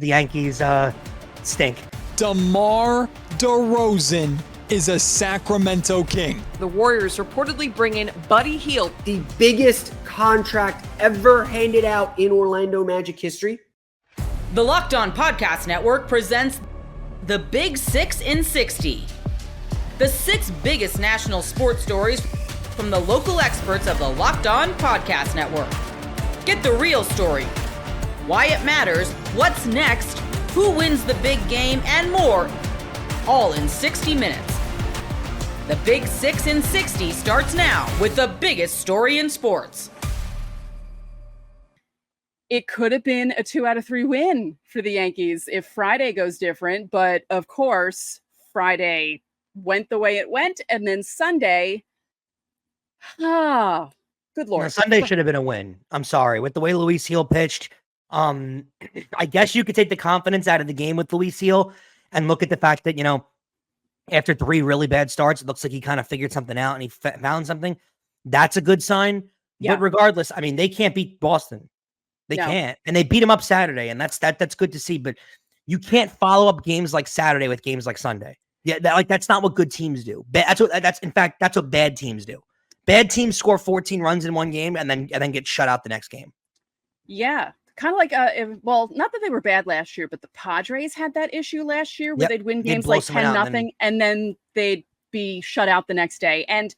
The Yankees stink. DeMar DeRozan is a Sacramento King. The Warriors reportedly bring in Buddy Hield, the biggest contract ever handed out in Orlando Magic history. The Locked On Podcast Network presents The Big 6 in 60. The 6 biggest national sports stories from the local experts of the Locked On Podcast Network. Get the real story, why it matters, what's next, who wins the big game, and more, all in 60 minutes. The Big 6 in 60 starts now with the biggest story in sports. It could have been a 2 out of 3 win for the Yankees if Friday goes different. But of course, Friday went the way it went. And then Sunday, good Lord. No, Sunday should have been a win. I'm sorry. With the way Luis Hill pitched, I guess you could take the confidence out of the game with Luis Hill and look at the fact that, after 3 really bad starts, it looks like he kind of figured something out and he found something. That's a good sign. Yeah. But regardless, I mean, they can't beat Boston. They can't. And they beat him up Saturday, and that's good to see. But you can't follow up games like Saturday with games like Sunday. Yeah, that's not what good teams do. That's what bad teams do. Bad teams score 14 runs in one game and then get shut out the next game. Yeah. Kind of like, not that they were bad last year, but the Padres had that issue last year where they'd win games like 10-0 and then they'd be shut out the next day. And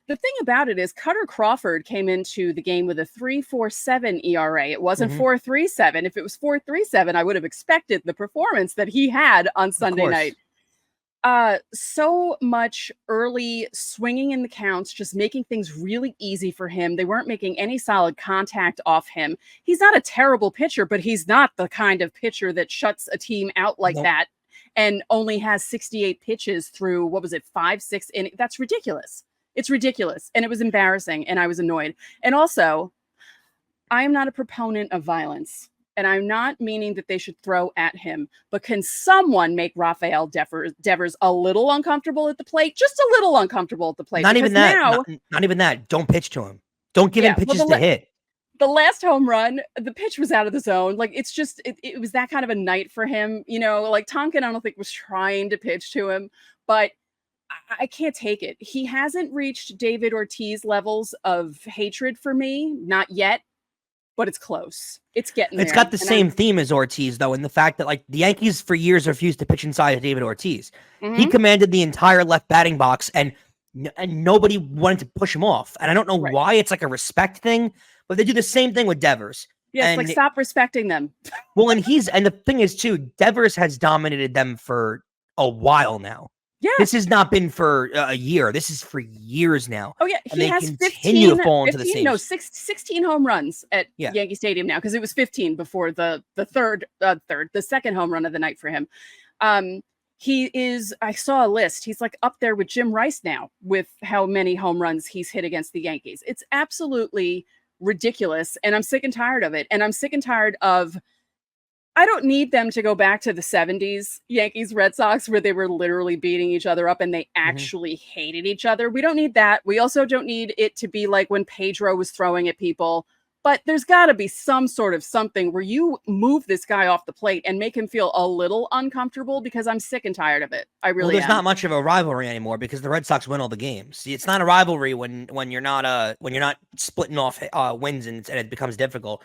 the thing about it is Cutter Crawford came into the game with a 3.47 ERA. It wasn't 4.37. If it was 4.37, I would have expected the performance that he had on Sunday night. So much early swinging in the counts, just making things really easy for him. They weren't making any solid contact off him. He's not a terrible pitcher, but he's not the kind of pitcher that shuts a team out like that and only has 68 pitches through, 5-6 innings. That's ridiculous. It's ridiculous. And it was embarrassing. And I was annoyed. And also, I am not a proponent of violence. And I'm not meaning that they should throw at him, but can someone make Rafael Devers a little uncomfortable at the plate? Just a little uncomfortable at the plate. Not even that. Not even that. Don't pitch to him. Don't give him pitches to hit. The last home run, the pitch was out of the zone. Like, it's just, it was that kind of a night for him. Like Tonkin, I don't think was trying to pitch to him, but I can't take it. He hasn't reached David Ortiz levels of hatred for me. Not yet. But it's close. It's getting there. It's got the same theme as Ortiz, though, in the fact that, the Yankees for years refused to pitch inside of David Ortiz. Mm-hmm. He commanded the entire left batting box, and nobody wanted to push him off. And I don't know why. It's like a respect thing, but they do the same thing with Devers. Yeah, it's stop respecting them. Well, and the thing is, too, Devers has dominated them for a while now. Yeah. This has not been for a year. This is for years now. Oh, yeah. He has continue to fall into the same. 16 home runs at Yankee Stadium now, because it was 15 before the second home run of the night for him. He is, I saw a list. He's up there with Jim Rice now with how many home runs he's hit against the Yankees. It's absolutely ridiculous. And I'm sick and tired of it. And I'm sick and tired of, I don't need them to go back to the 70s Yankees Red Sox where they were literally beating each other up and they actually hated each other. We don't need that. We also don't need it to be like when Pedro was throwing at people. But there's got to be some sort of something where you move this guy off the plate and make him feel a little uncomfortable, because I'm sick and tired of it. I really am. There's not much of a rivalry anymore because the Red Sox win all the games. See, it's not a rivalry when you're not splitting off wins and it becomes difficult.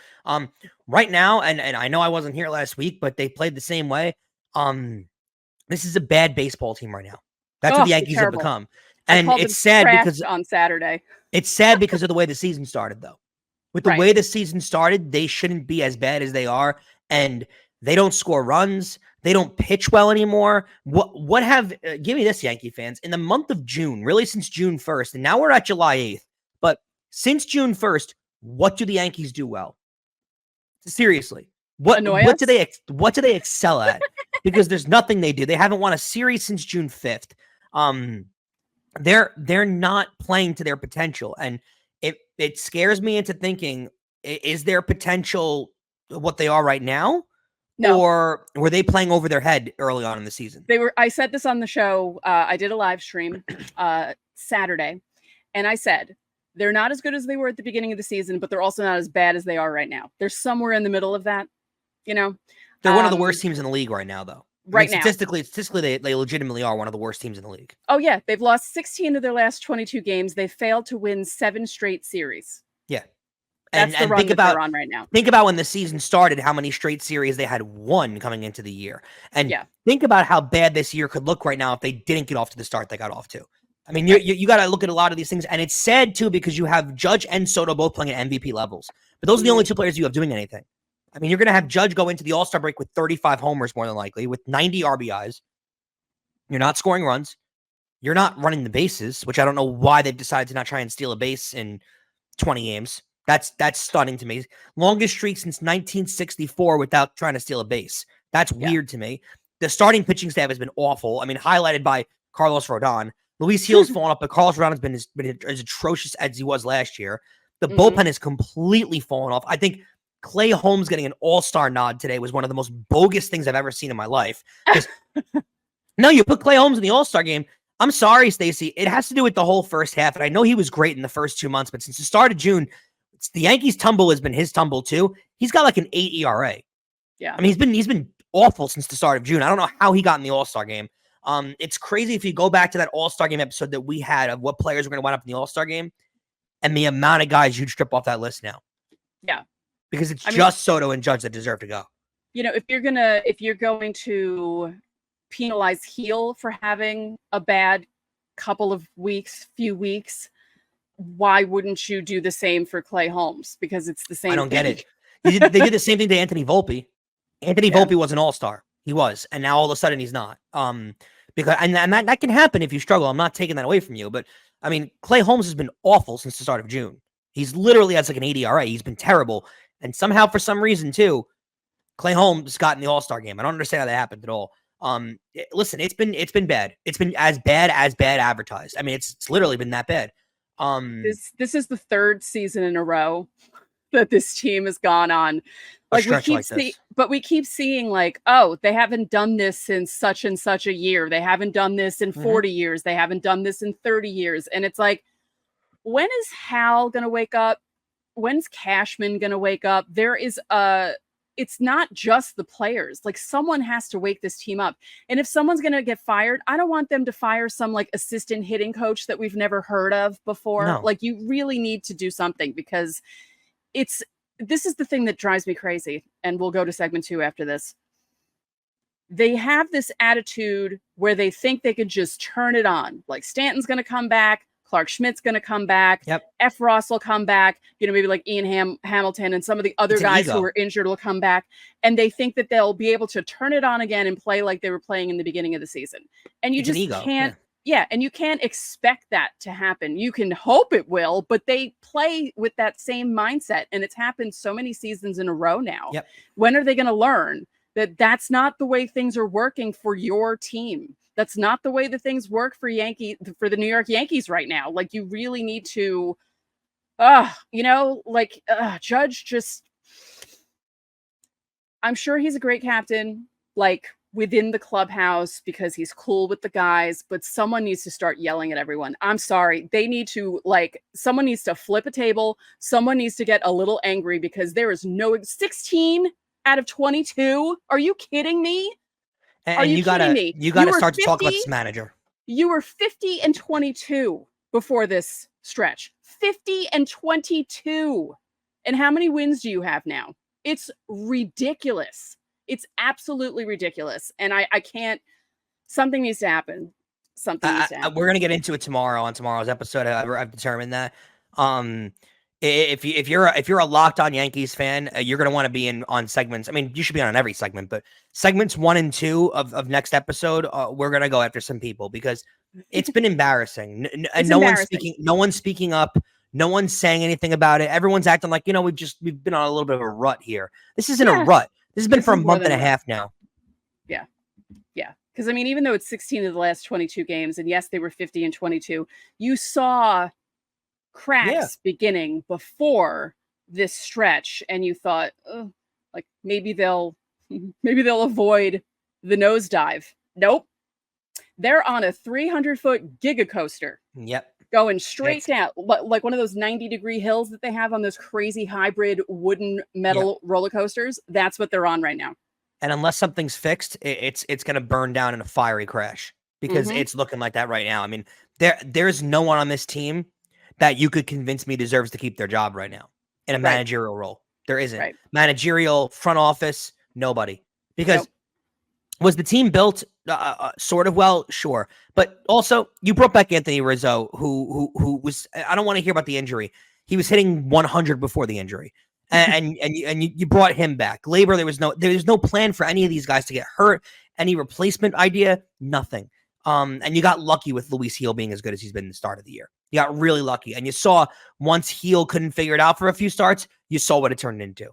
Right now, and I know I wasn't here last week, but they played the same way. This is a bad baseball team right now. That's what the Yankees have become. And it's sad because on Saturday. It's sad because of the way the season started, though. With the way the season started, they shouldn't be as bad as they are, and they don't score runs. They don't pitch well anymore. Give me this, Yankee fans. In the month of June, really since June 1st, and now we're at July 8th, but since June 1st, what do the Yankees do well? Seriously. What do they excel at? Because there's nothing they do. They haven't won a series since June 5th. They're not playing to their potential, and it scares me into thinking, is their potential what they are right now? No. Or were they playing over their head early on in the season? I said this on the show. I did a live stream Saturday, and I said, they're not as good as they were at the beginning of the season, but they're also not as bad as they are right now. They're somewhere in the middle of that, They're one of the worst teams in the league right now, though. Right now. Statistically, they legitimately are one of the worst teams in the league. Oh, yeah. They've lost 16 of their last 22 games. They failed to win 7 straight series. Yeah. That's the run that they're on right now. Think about when the season started, how many straight series they had won coming into the year. And think about how bad this year could look right now if they didn't get off to the start they got off to. I mean, you got to look at a lot of these things. And it's sad, too, because you have Judge and Soto both playing at MVP levels. But those are the only 2 players you have doing anything. I mean, you're going to have Judge go into the All-Star break with 35 homers, more than likely, with 90 RBIs. You're not scoring runs. You're not running the bases, which I don't know why they've decided to not try and steal a base in 20 games. That's stunning to me. Longest streak since 1964 without trying to steal a base. That's weird to me. The starting pitching staff has been awful. I mean, highlighted by Carlos Rodon. Luis Hill's fallen off, but Carlos Rodon has been as atrocious as he was last year. The bullpen has completely fallen off. I think Clay Holmes getting an all-star nod today was one of the most bogus things I've ever seen in my life. No, you put Clay Holmes in the all-star game. I'm sorry, Stacey. It has to do with the whole first half. And I know he was great in the first 2 months, but since the start of June, the Yankees' tumble has been his tumble too. He's got like an 8 ERA. Yeah. I mean, he's been awful since the start of June. I don't know how he got in the all-star game. It's crazy if you go back to that all-star game episode that we had of what players were going to wind up in the all-star game and the amount of guys you'd strip off that list now. Yeah. Because it's just Soto and Judge that deserve to go. You know, if you're going to penalize Hield for having a bad few weeks, why wouldn't you do the same for Clay Holmes? Because it's the same. I don't get it. They did the same thing to Anthony Volpe. Anthony Volpe was an all-star. He was, and now all of a sudden he's not. Because that can happen if you struggle. I'm not taking that away from you, but I mean, Clay Holmes has been awful since the start of June. He's literally has like an 80 ERA. He's been terrible. And somehow, for some reason, too, Clay Holmes got in the All-Star game. I don't understand how that happened at all. Listen, it's been bad. It's been as bad advertised. I mean, it's literally been that bad. This is the 3rd season in a row that this team has gone on. Like we keep seeing like, oh, they haven't done this since such and such a year. They haven't done this in 40 years. They haven't done this in 30 years. And it's like, when is Hal going to wake up? When's Cashman going to wake up? It's not just the players. Like, someone has to wake this team up. And if someone's going to get fired, I don't want them to fire some like assistant hitting coach that we've never heard of before. No. Like, you really need to do something, because this is the thing that drives me crazy. And we'll go to segment 2 after this. They have this attitude where they think they could just turn it on. Like, Stanton's going to come back. Clark Schmidt's going to come back. Yep. F. Ross will come back. You know, maybe like Ian Hamilton and some of the other guys who were injured will come back. And they think that they'll be able to turn it on again and play like they were playing in the beginning of the season. And you just can't. Yeah. And you can't expect that to happen. You can hope it will, but they play with that same mindset. And it's happened so many seasons in a row now. Yep. When are they going to learn that that's not the way things are working for your team? That's not the way that things work for the New York Yankees right now. Like, you really need to, Judge just, I'm sure he's a great captain, like, within the clubhouse because he's cool with the guys, but someone needs to start yelling at everyone. I'm sorry. They need to, someone needs to flip a table. Someone needs to get a little angry, because there is no 16 out of 22. Are you kidding me? And you gotta start to talk about this manager. You were 50 and 22 before this stretch. 50 and 22. And how many wins do you have now? It's ridiculous. It's absolutely ridiculous. And I can't. Something needs to happen. Something needs to happen. We're gonna get into it tomorrow on tomorrow's episode. I've determined that. If you're a Locked On Yankees fan, you're going to want to be on segments. I mean, you should be on every segment, but segments 1 and 2 of next episode, we're going to go after some people, because it's been embarrassing. And no one's speaking up. No one's saying anything about it. Everyone's acting like, we've been on a little bit of a rut here. This isn't a rut. This has been for a month and a half now. Yeah. Yeah. Because, I mean, even though it's 16 of the last 22 games, and yes, they were 50 and 22, you saw cracks beginning before this stretch, and you thought, maybe they'll avoid the nosedive. Nope, they're on a 300-foot giga coaster. Yep, going straight down, like one of those 90-degree hills that they have on those crazy hybrid wooden metal roller coasters. That's what they're on right now. And unless something's fixed, it's going to burn down in a fiery crash because it's looking like that right now. I mean, there's no one on this team that you could convince me deserves to keep their job right now in a managerial role. There isn't. Right. Managerial, front office, nobody. Because was the team built sort of well? Sure. But also, you brought back Anthony Rizzo, who was, I don't want to hear about the injury. He was hitting 100 before the injury. And you brought him back. Labor, there was no plan for any of these guys to get hurt. Any replacement idea, nothing. And you got lucky with Luis Hield being as good as he's been in the start of the year. You got really lucky. And you saw once Hield couldn't figure it out for a few starts, you saw what it turned into.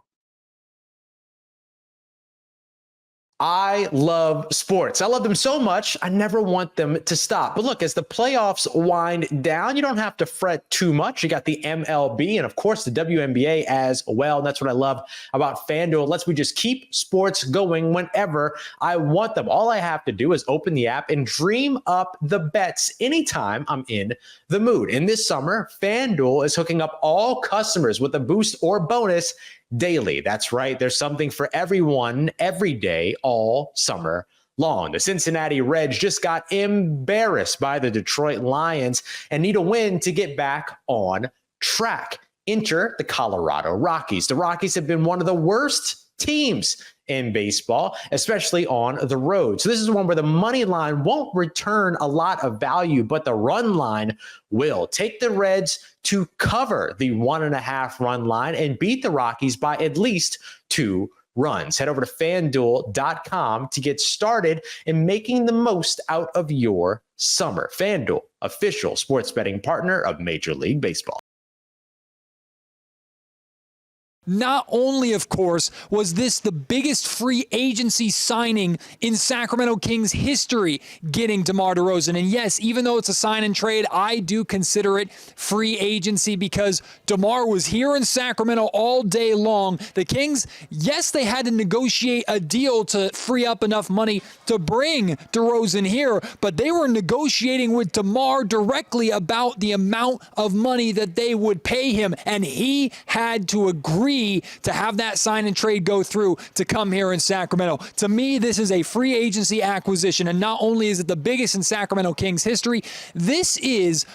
I love sports. I love them so much, I never want them to stop. But look, as the playoffs wind down, you don't have to fret too much. You got the MLB and, of course, the WNBA as well. And that's what I love about FanDuel. It lets me just keep sports going whenever I want them. All I have to do is open the app and dream up the bets anytime I'm in the mood. And this summer, FanDuel is hooking up all customers with a boost or bonus daily. That's right. There's something for everyone every day, all summer long. The Cincinnati Reds just got embarrassed by the Detroit Lions and need a win to get back on track. Enter the Colorado Rockies. The Rockies have been one of the worst teams in baseball, especially on the road. So this is one where the money line won't return a lot of value, but the run line will. Take the Reds to cover the 1.5 run line and beat the Rockies by at least 2 runs. Head over to FanDuel.com to get started in making the most out of your summer. FanDuel, official sports betting partner of Major League Baseball. Not only, of course, was this the biggest free agency signing in Sacramento Kings history, getting DeMar DeRozan. And yes, even though it's a sign and trade, I do consider it free agency because DeMar was here in Sacramento all day long. The Kings, yes, they had to negotiate a deal to free up enough money to bring DeRozan here, but they were negotiating with DeMar directly about the amount of money that they would pay him, and he had to agree to have that sign and trade go through to come here in Sacramento. To me, this is a free agency acquisition, and not only is it the biggest in Sacramento Kings history, this is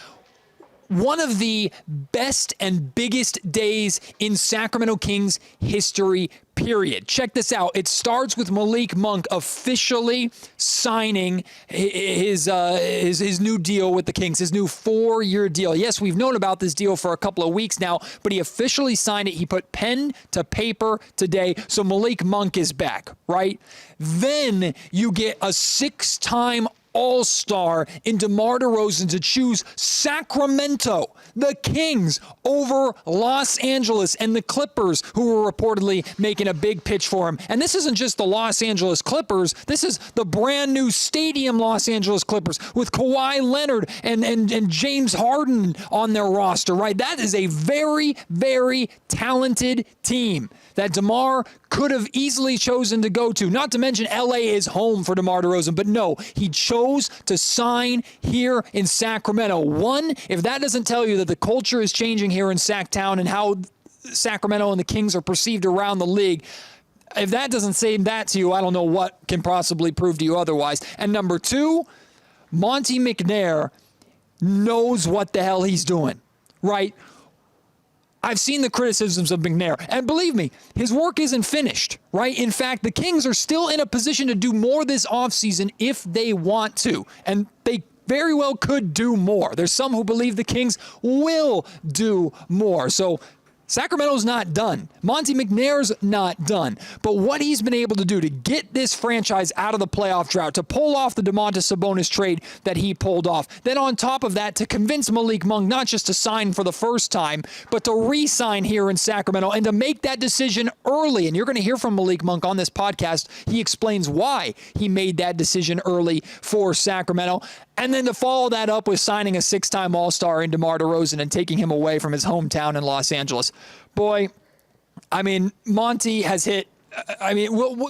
one of the best and biggest days in Sacramento Kings history, period. Check this out. It starts with Malik Monk officially signing his new deal with the Kings, his new 4-year deal. Yes, we've known about this deal for a couple of weeks now, but he officially signed it. He put pen to paper today. So Malik Monk is back, right? Then you get a 6-time All-Star in DeMar DeRozan to choose Sacramento, the Kings, over Los Angeles and the Clippers, who were reportedly making a big pitch for him. And this isn't just the Los Angeles Clippers. This is the brand new stadium Los Angeles Clippers with Kawhi Leonard and James Harden on their roster, right? That is a very, very talented team that DeMar could have easily chosen to go to. Not to mention LA is home for DeMar DeRozan, but no, he chose to sign here in Sacramento. One, if that doesn't tell you that the culture is changing here in Sacktown and how Sacramento and the Kings are perceived around the league, if that doesn't say that to you, I don't know what can possibly prove to you otherwise. And number 2, Monte McNair knows what the hell he's doing, right? I've seen the criticisms of McNair, and believe me, his work isn't finished, right? In fact, the Kings are still in a position to do more this offseason if they want to, and they very well could do more. There's some who believe the Kings will do more. So Sacramento's not done. Monte McNair's not done. But what he's been able to do to get this franchise out of the playoff drought, to pull off the Domantas Sabonis trade that he pulled off, then on top of that, to convince Malik Monk not just to sign for the first time, but to re-sign here in Sacramento and to make that decision early. And you're going to hear from Malik Monk on this podcast. He explains why he made that decision early for Sacramento. And then to follow that up with signing a 6-time All-Star in DeMar DeRozan and taking him away from his hometown in Los Angeles. Boy, I mean, Monty has hit,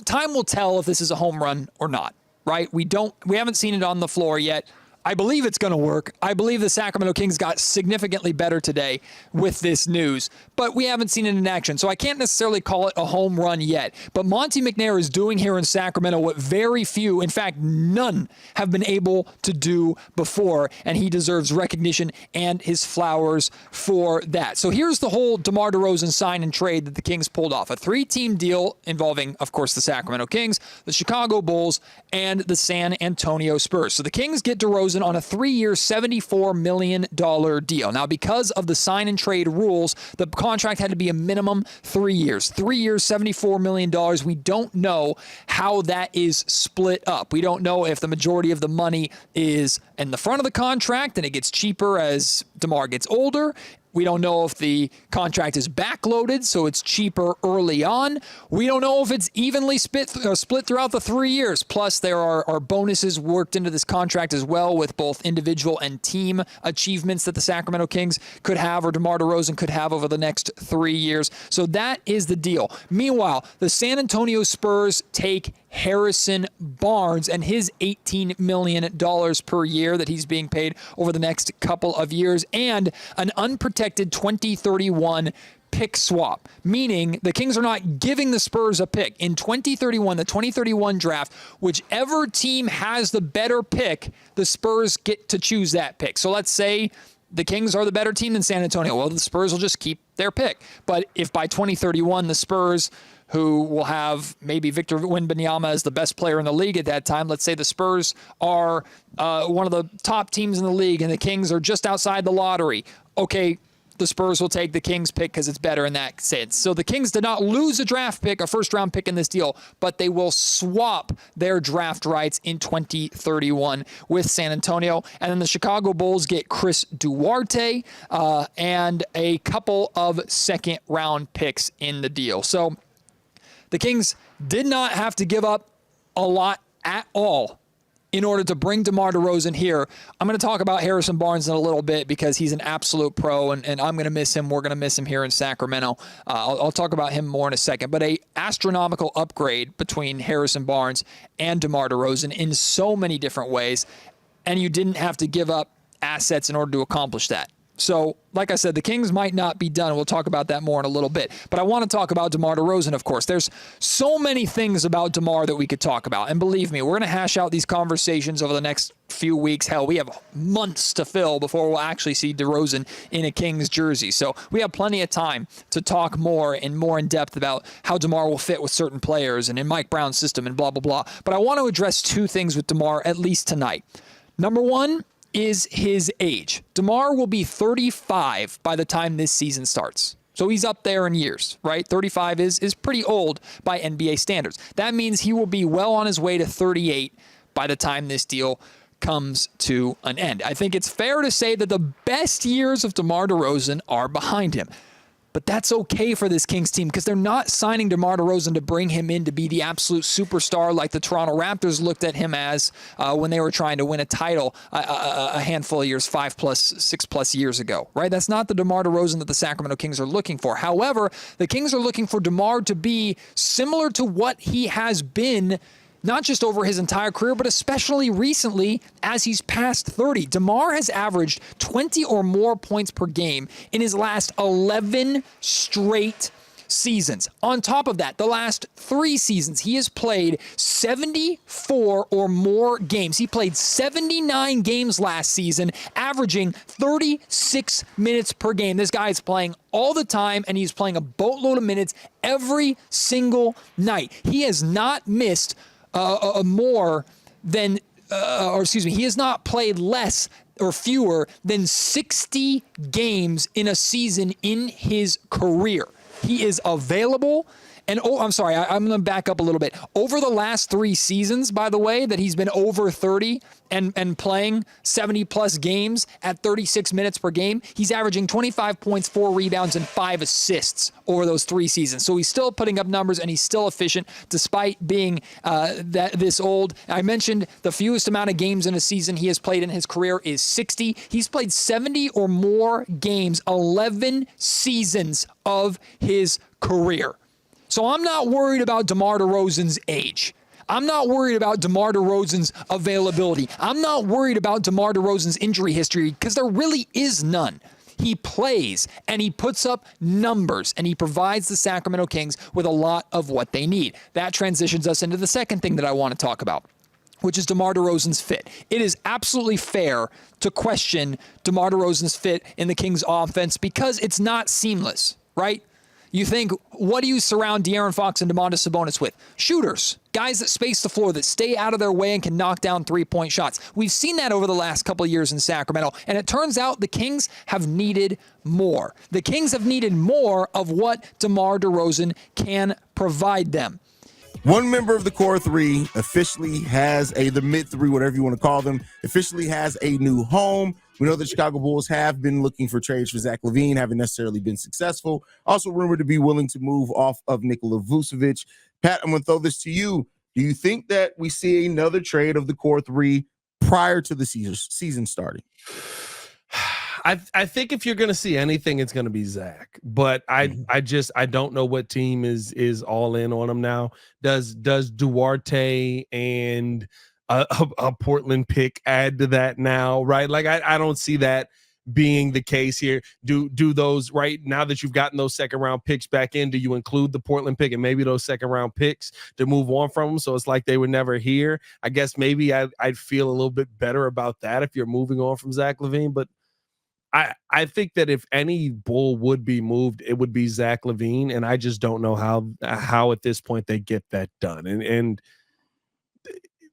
time will tell if this is a home run or not, right? We haven't seen it on the floor yet. I believe it's going to work. I believe the Sacramento Kings got significantly better today with this news, but we haven't seen it in action, so I can't necessarily call it a home run yet. But Monte McNair is doing here in Sacramento what very few, in fact, none have been able to do before, and he deserves recognition and his flowers for that. So here's the whole DeMar DeRozan sign and trade that the Kings pulled off. A 3-team deal involving, of course, the Sacramento Kings, the Chicago Bulls, and the San Antonio Spurs. So the Kings get DeRozan on a 3-year, $74 million deal. Now, because of the sign and trade rules, the contract had to be a minimum 3 years. 3 years, $74 million. We don't know how that is split up. We don't know if the majority of the money is in the front of the contract and it gets cheaper as DeMar gets older. We don't know if the contract is backloaded, so it's cheaper early on. We don't know if it's evenly split throughout the 3 years. Plus, there are bonuses worked into this contract as well with both individual and team achievements that the Sacramento Kings could have or DeMar DeRozan could have over the next 3 years. So that is the deal. Meanwhile, the San Antonio Spurs take Harrison Barnes and his $18 million per year that he's being paid over the next couple of years, and an unprotected 2031 pick swap, meaning the Kings are not giving the Spurs a pick. In 2031, the 2031 draft, whichever team has the better pick, the Spurs get to choose that pick. So let's say the Kings are the better team than San Antonio. Well, the Spurs will just keep their pick. But if by 2031, the Spurs, who will have maybe Victor Wembanyama as the best player in the league at that time. Let's say the Spurs are one of the top teams in the league and the Kings are just outside the lottery. Okay, the Spurs will take the Kings pick because it's better in that sense. So the Kings did not lose a draft pick, a first-round pick in this deal, but they will swap their draft rights in 2031 with San Antonio. And then the Chicago Bulls get Chris Duarte and a couple of second-round picks in the deal. So the Kings did not have to give up a lot at all in order to bring DeMar DeRozan here. I'm going to talk about Harrison Barnes in a little bit because he's an absolute pro, and I'm going to miss him. We're going to miss him here in Sacramento. I'll talk about him more in a second. But a astronomical upgrade between Harrison Barnes and DeMar DeRozan in so many different ways, and you didn't have to give up assets in order to accomplish that. So, like I said, the Kings might not be done. We'll talk about that more in a little bit. But I want to talk about DeMar DeRozan, of course. There's so many things about DeMar that we could talk about. And believe me, we're going to hash out these conversations over the next few weeks. Hell, we have months to fill before we'll actually see DeRozan in a Kings jersey. So we have plenty of time to talk more and more in depth about how DeMar will fit with certain players and in Mike Brown's system and blah, blah, blah. But I want to address two things with DeMar, at least tonight. Number one is his age. DeMar will be 35 by the time this season starts. So he's up there in years, right? 35 is pretty old by NBA standards. That means he will be well on his way to 38 by the time this deal comes to an end. I think it's fair to say that the best years of DeMar DeRozan are behind him. But that's okay for this Kings team because they're not signing DeMar DeRozan to bring him in to be the absolute superstar like the Toronto Raptors looked at him as when they were trying to win a title a handful of years, 6+ years ago, right? That's not the DeMar DeRozan that the Sacramento Kings are looking for. However, the Kings are looking for DeMar to be similar to what he has been not just over his entire career, but especially recently as he's past 30. DeMar has averaged 20 or more points per game in his last 11 straight seasons. On top of that, the last 3 seasons, he has played 74 or more games. He played 79 games last season, averaging 36 minutes per game. This guy is playing all the time, and he's playing a boatload of minutes every single night. He has not missed he has not played less or fewer than 60 games in a season in his career. He is available. And, I'm going to back up a little bit. Over the last 3 seasons, by the way, that he's been over 30 and playing 70-plus games at 36 minutes per game, he's averaging 25 points, 4 rebounds, and 5 assists over those 3 seasons. So he's still putting up numbers, and he's still efficient despite being this old. I mentioned the fewest amount of games in a season he has played in his career is 60. He's played 70 or more games, 11 seasons of his career. So I'm not worried about DeMar DeRozan's age. I'm not worried about DeMar DeRozan's availability. I'm not worried about DeMar DeRozan's injury history because there really is none. He plays and he puts up numbers and he provides the Sacramento Kings with a lot of what they need. That transitions us into the second thing that I want to talk about, which is DeMar DeRozan's fit. It is absolutely fair to question DeMar DeRozan's fit in the Kings offense because it's not seamless, right? You think, what do you surround De'Aaron Fox and Domantas Sabonis with? Shooters, guys that space the floor, that stay out of their way and can knock down three-point shots. We've seen that over the last couple of years in Sacramento, and it turns out the Kings have needed more. The Kings have needed more of what DeMar DeRozan can provide them. One member of the core three officially has the mid three, whatever you want to call them, officially has a new home. We know the Chicago Bulls have been looking for trades for Zach LaVine, haven't necessarily been successful. Also rumored to be willing to move off of Nikola Vucevic. Pat, I'm going to throw this to you. Do you think that we see another trade of the core three prior to the season starting? I think if you're going to see anything, it's going to be Zach. But I don't know what team is all in on him now. Does Duarte and a Portland pick add to that now? Right? Like I don't see that being the case here. Do those, right now that you've gotten those second round picks back in, do you include the Portland pick and maybe those second round picks to move on from them? So it's like they were never here. I guess maybe I'd feel a little bit better about that if you're moving on from Zach LaVine. But I think that if any Bull would be moved, it would be Zach LaVine, and I just don't know how at this point they get that done. And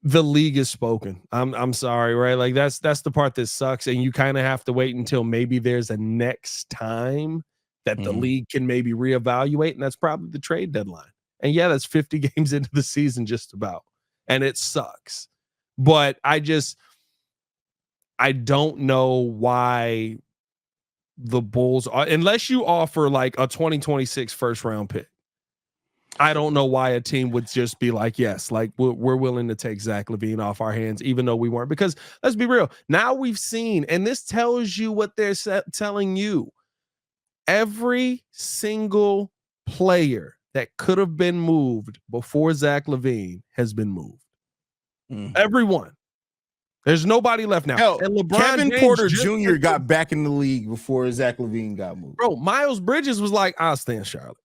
the league is spoken. I'm sorry, right? Like that's the part that sucks, and you kind of have to wait until maybe there's a next time that the league can maybe reevaluate, and that's probably the trade deadline. And yeah, that's 50 games into the season just about, and it sucks. But I don't know why the Bulls are, unless you offer like a 2026 first round pick. I don't know why a team would just be like, yes, like we're willing to take Zach LaVine off our hands, even though we weren't. Because let's be real, now we've seen, and this tells you what they're telling you. Every single player that could have been moved before Zach LaVine has been moved. Everyone. There's nobody left now. Hell, and LeBron Kevin James Porter Jr. got back in the league before Zach LaVine got moved. Bro, Miles Bridges was like, I'll stay in Charlotte.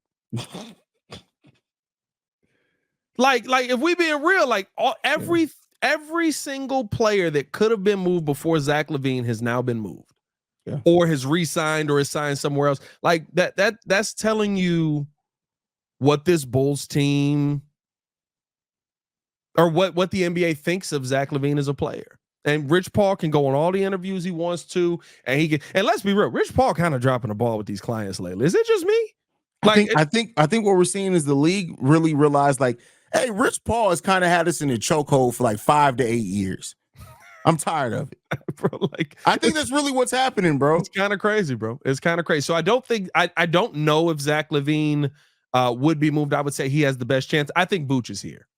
like if we being real, like every single player that could have been moved before Zach LaVine has now been moved. Yeah. Or has re-signed or is signed somewhere else. Like that's telling you what this Bulls team or what the NBA thinks of Zach LaVine as a player. And Rich Paul can go on all the interviews he wants to, and he can. And let's be real, Rich Paul kind of dropping the ball with these clients lately. Is it just me? Like, I think what we're seeing is the league really realized, like, hey, Rich Paul has kind of had us in a chokehold for like 5 to 8 years. I'm tired of it, bro. Like, I think that's really what's happening, bro. It's kind of crazy, bro. It's kind of crazy. So I don't know if Zach LaVine would be moved. I would say he has the best chance. I think Vooch is here.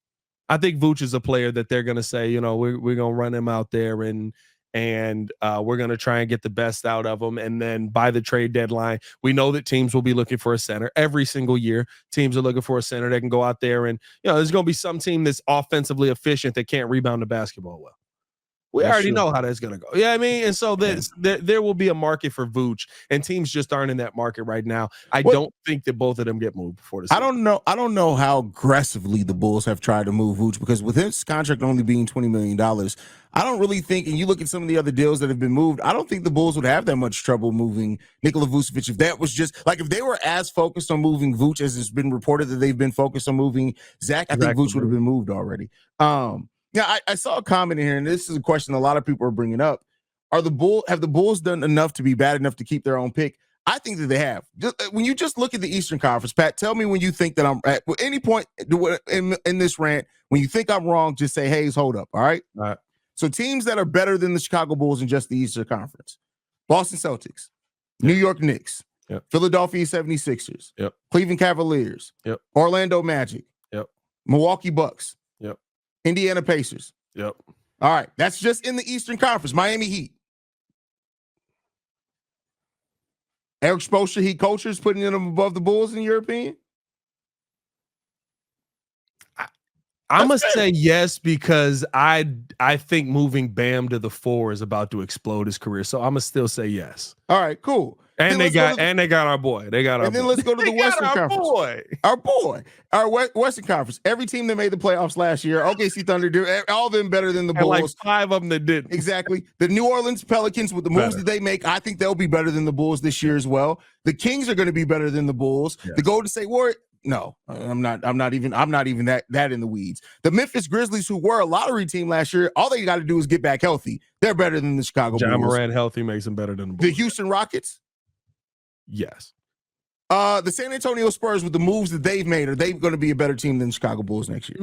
I think Vooch is a player that they're going to say, you know, we're going to run him out there and we're going to try and get the best out of him. And then by the trade deadline, we know that teams will be looking for a center every single year. Teams are looking for a center that can go out there and, you know, there's going to be some team that's offensively efficient that can't rebound the basketball well. We already know how that's going to go. Yeah, I mean, and so there will be a market for Vooch, and teams just aren't in that market right now. I don't think that both of them get moved before the season. I don't know how aggressively the Bulls have tried to move Vooch, because with his contract only being $20 million, I don't really think, and you look at some of the other deals that have been moved, I don't think the Bulls would have that much trouble moving Nikola Vucevic if that was just, like, if they were as focused on moving Vooch as it's been reported that they've been focused on moving Zach, I think Vooch would have been moved already. Yeah, I saw a comment in here, and this is a question a lot of people are bringing up. Have the Bulls done enough to be bad enough to keep their own pick? I think that they have. When you just look at the Eastern Conference, Pat, tell me when you think that I'm at any point in this rant, when you think I'm wrong, just say, hey, hold up, all right? All right. So teams that are better than the Chicago Bulls in just the Eastern Conference: Boston Celtics, New York Knicks, Philadelphia 76ers, Cleveland Cavaliers, Orlando Magic, Milwaukee Bucks, Indiana Pacers. All right. That's just in the Eastern Conference. Miami Heat. Eric Spoelstra, Heat coaches, putting them above the Bulls, in your opinion? I'm gonna say yes because I think moving Bam to the 4 is about to explode his career. So I'm gonna still say yes. All right, cool. And they got our boy. They got our. And then boy. let's go to the Western Conference. Our boy, our Western Conference. Every team that made the playoffs last year, OKC Thunder, all of them better than the Bulls. Like 5 of them that didn't. Exactly. The New Orleans Pelicans, with the moves that they make, I think they'll be better than the Bulls this year as well. The Kings are going to be better than the Bulls. Yes. The Golden State Warriors. No, I'm not even that in the weeds. The Memphis Grizzlies, who were a lottery team last year, all they got to do is get back healthy. They're better than the Chicago Bulls. Ja Morant healthy makes them better than the Bulls. The Houston Rockets. Yes. The San Antonio Spurs, with the moves that they've made, are they going to be a better team than the Chicago Bulls next year?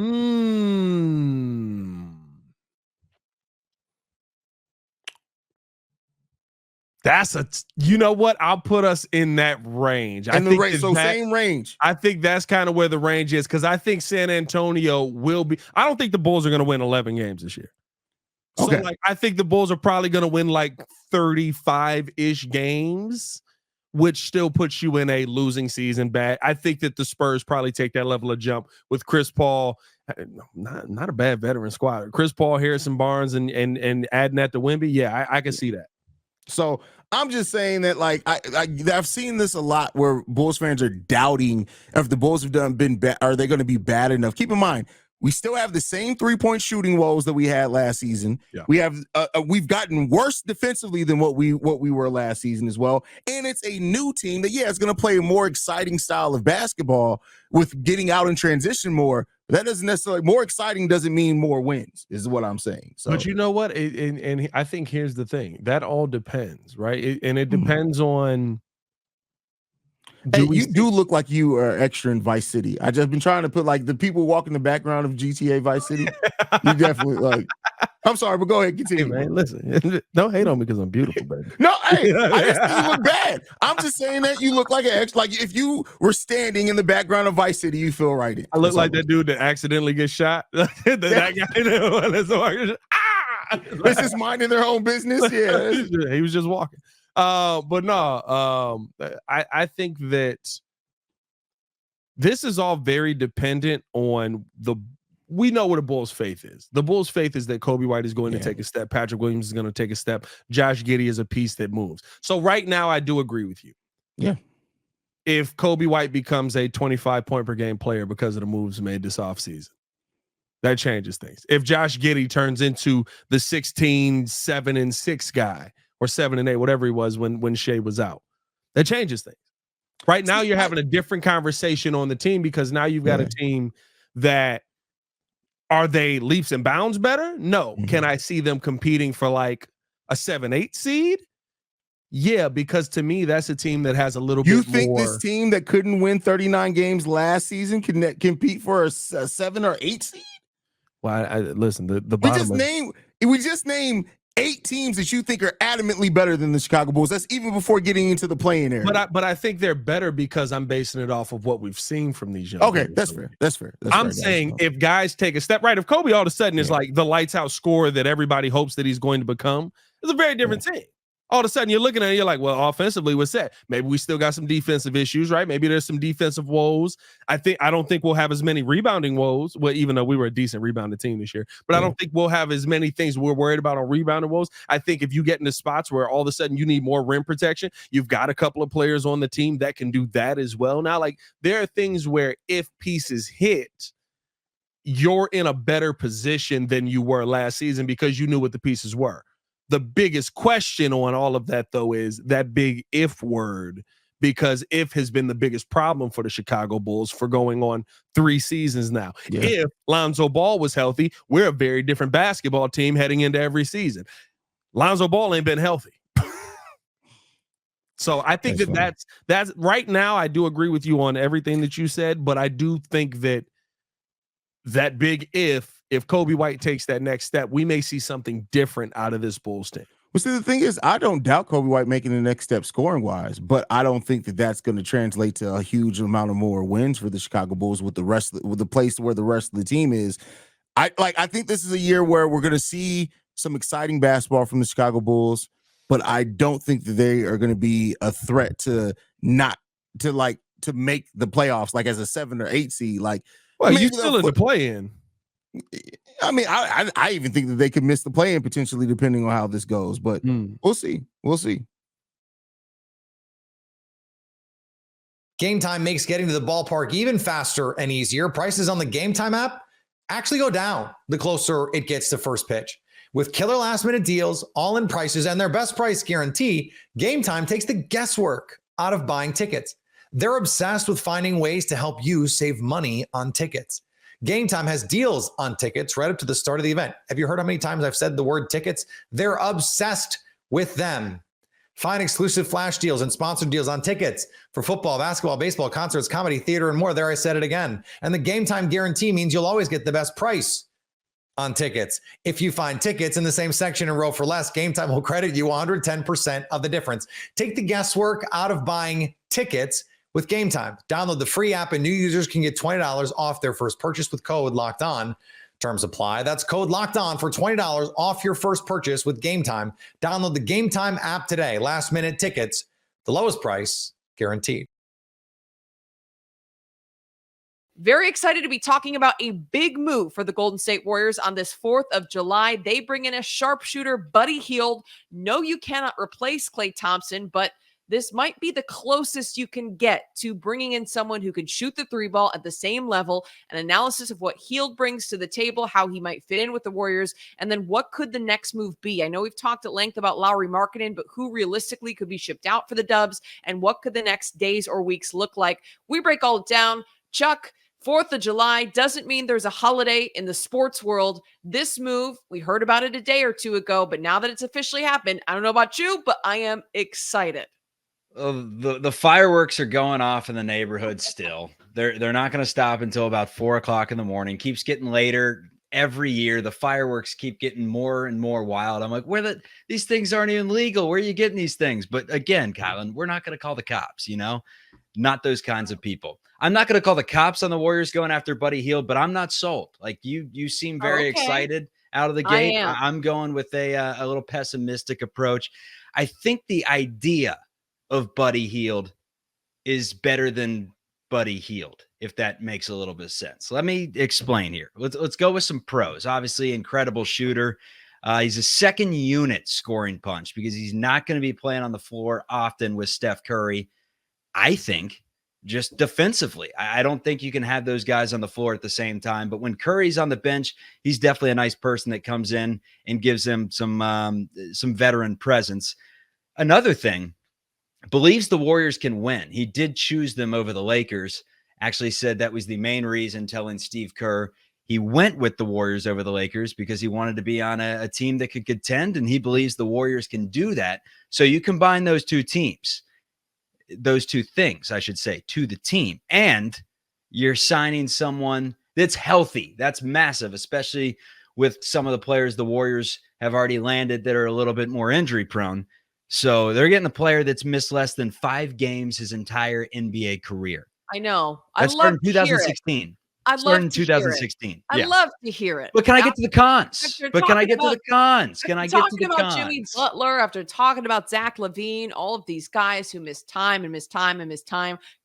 You know what? I'll put us in that range. Same range. I think that's kind of where the range is, because I think San Antonio will be. I don't think the Bulls are going to win 11 games this year. So I think the Bulls are probably going to win like 35-ish games, which still puts you in a losing season bad. I think that the Spurs probably take that level of jump with Chris Paul, not a bad veteran squad. Chris Paul, Harrison Barnes, and adding that to Wemby. Yeah, I can see that. So I'm just saying that, like, I've seen this a lot where Bulls fans are doubting if the Bulls have been bad. Are they going to be bad enough? Keep in mind, we still have the same 3-point shooting woes that we had last season. Yeah. We've gotten worse defensively than what we were last season as well. And it's a new team that, it's going to play a more exciting style of basketball with getting out in transition more. That doesn't necessarily, more exciting doesn't mean more wins, is what I'm saying. So, but you know what? And I think here's the thing. That all depends, right? It depends on. You do look like you are extra in Vice City. I just been trying to put like the people walk in the background of GTA Vice City. You definitely like. I'm sorry, but go ahead, continue. Hey, man, listen, don't hate on me because I'm beautiful, baby. No, hey, I just think you look bad. I'm just saying that you look like an extra. Like if you were standing in the background of Vice City, you feel right in. I look like that dude that accidentally gets shot. That guy. This is minding their own business. Yeah, he was just walking. But no, I think that this is all very dependent on we know what the Bulls' faith is. The Bulls' faith is that Kobe White is going to take a step. Patrick Williams is going to take a step. Josh Giddey is a piece that moves. So right now, I do agree with you. Yeah. If Kobe White becomes a 25-point per game player because of the moves made this offseason, that changes things. If Josh Giddey turns into the 16, 7, and 6 guy, or 7 and 8, whatever he was when Shea was out, that changes things. Right now, you're having a different conversation on the team because now you've got a team that, are they leaps and bounds better? No. Mm-hmm. Can I see them competing for like a 7-8 seed? Yeah, because to me, that's a team that has a little bit more. You think this team that couldn't win 39 games last season can compete for a 7 or 8 seed? Well, listen, the bottom we just named 8 teams that you think are adamantly better than the Chicago Bulls. That's even before getting into the play-in area. But I think they're better because I'm basing it off of what we've seen from these young players. That's fair. That's fair. I'm saying if guys take a step, right, if Kobe all of a sudden is like the lights out scorer that everybody hopes that he's going to become, it's a very different team. All of a sudden you're looking at it, you're like, well, offensively, what's that? Maybe we still got some defensive issues, right? Maybe there's some defensive woes. I don't think we'll have as many rebounding woes. Well, even though we were a decent rebounding team this year, but I don't think we'll have as many things we're worried about on rebounding woes. I think if you get into spots where all of a sudden you need more rim protection, you've got a couple of players on the team that can do that as well. Now, like there are things where if pieces hit, you're in a better position than you were last season because you knew what the pieces were. The biggest question on all of that, though, is that big if word, because if has been the biggest problem for the Chicago Bulls for going on 3 seasons now. Yeah. If Lonzo Ball was healthy, we're a very different basketball team heading into every season. Lonzo Ball ain't been healthy. So I think that's right now. I do agree with you on everything that you said, but I do think that big if Kobe White takes that next step, we may see something different out of this Bulls team. Well, see, the thing is, I don't doubt Kobe White making the next step scoring-wise, but I don't think that that's going to translate to a huge amount of more wins for the Chicago Bulls with the place where the rest of the team is. I think this is a year where we're going to see some exciting basketball from the Chicago Bulls, but I don't think that they are going to be a threat to make the playoffs like as a 7 or 8 seed. Like, well, you still in the play-in. I mean, I even think that they could miss the play-in potentially, depending on how this goes. But we'll see. We'll see. Game Time makes getting to the ballpark even faster and easier. Prices on the Game Time app actually go down the closer it gets to first pitch. With killer last-minute deals, all-in prices, and their best price guarantee, Game Time takes the guesswork out of buying tickets. They're obsessed with finding ways to help you save money on tickets. Game Time has deals on tickets right up to the start of the event. Have you heard how many times I've said the word tickets? They're obsessed with them. Find exclusive flash deals and sponsored deals on tickets for football, basketball, baseball, concerts, comedy, theater, and more. There, I said it again. And the Game Time guarantee means you'll always get the best price on tickets. If you find tickets in the same section and row for less, Game Time will credit you 110% of the difference. Take the guesswork out of buying tickets with Game Time. Download the free app and new users can get $20 off their first purchase with code Locked On. Terms apply. That's code Locked On for $20 off your first purchase with Game Time. Download the Game Time app today. Last minute tickets, the lowest price guaranteed. Very excited to be talking about a big move for the Golden State Warriors on this 4th of July. They bring in a sharpshooter, Buddy Hield. No, you cannot replace Klay Thompson, but this might be the closest you can get to bringing in someone who can shoot the three ball at the same level. An analysis of what Hield brings to the table, how he might fit in with the Warriors, and then what could the next move be? I know we've talked at length about Lowry Markkanen, but who realistically could be shipped out for the Dubs, and what could the next days or weeks look like? We break all it down. Chuck, 4th of July doesn't mean there's a holiday in the sports world. This move, we heard about it a day or two ago, but now that it's officially happened, I don't know about you, but I am excited. The fireworks are going off in the neighborhood still. They're not going to stop until about 4 o'clock in the morning. Keeps getting later every year. The fireworks keep getting more and more wild. I'm like, these things aren't even legal. Where are you getting these things? But again, Kylan, we're not going to call the cops, not those kinds of people. I'm not going to call the cops on the Warriors going after Buddy Hield, but I'm not sold. Like you seem very excited out of the gate. I'm going with a little pessimistic approach. I think the idea of Buddy Hield is better than Buddy Hield, if that makes a little bit of sense. Let me explain here. Let's go with some pros. Obviously, incredible shooter. He's a second unit scoring punch because he's not going to be playing on the floor often with Steph Curry. I think just defensively, I don't think you can have those guys on the floor at the same time. But when Curry's on the bench, he's definitely a nice person that comes in and gives them some veteran presence. Another thing, believes the Warriors can win. He did choose them over the Lakers. Actually said that was the main reason, telling Steve Kerr he went with the Warriors over the Lakers because he wanted to be on a team that could contend, and he believes the Warriors can do that. So you combine those two things, I should say, to the team, and you're signing someone that's healthy. That's massive, especially with some of the players the Warriors have already landed that are a little bit more injury prone. So they're getting a player that's missed less than 5 games his entire NBA career. I know. That's starting in 2016. I'd love to 2016. hear it. I'd love to hear it. But can I get to the cons? Can I get to the cons? Jimmy Butler, after talking about Zach LaVine, all of these guys who miss time,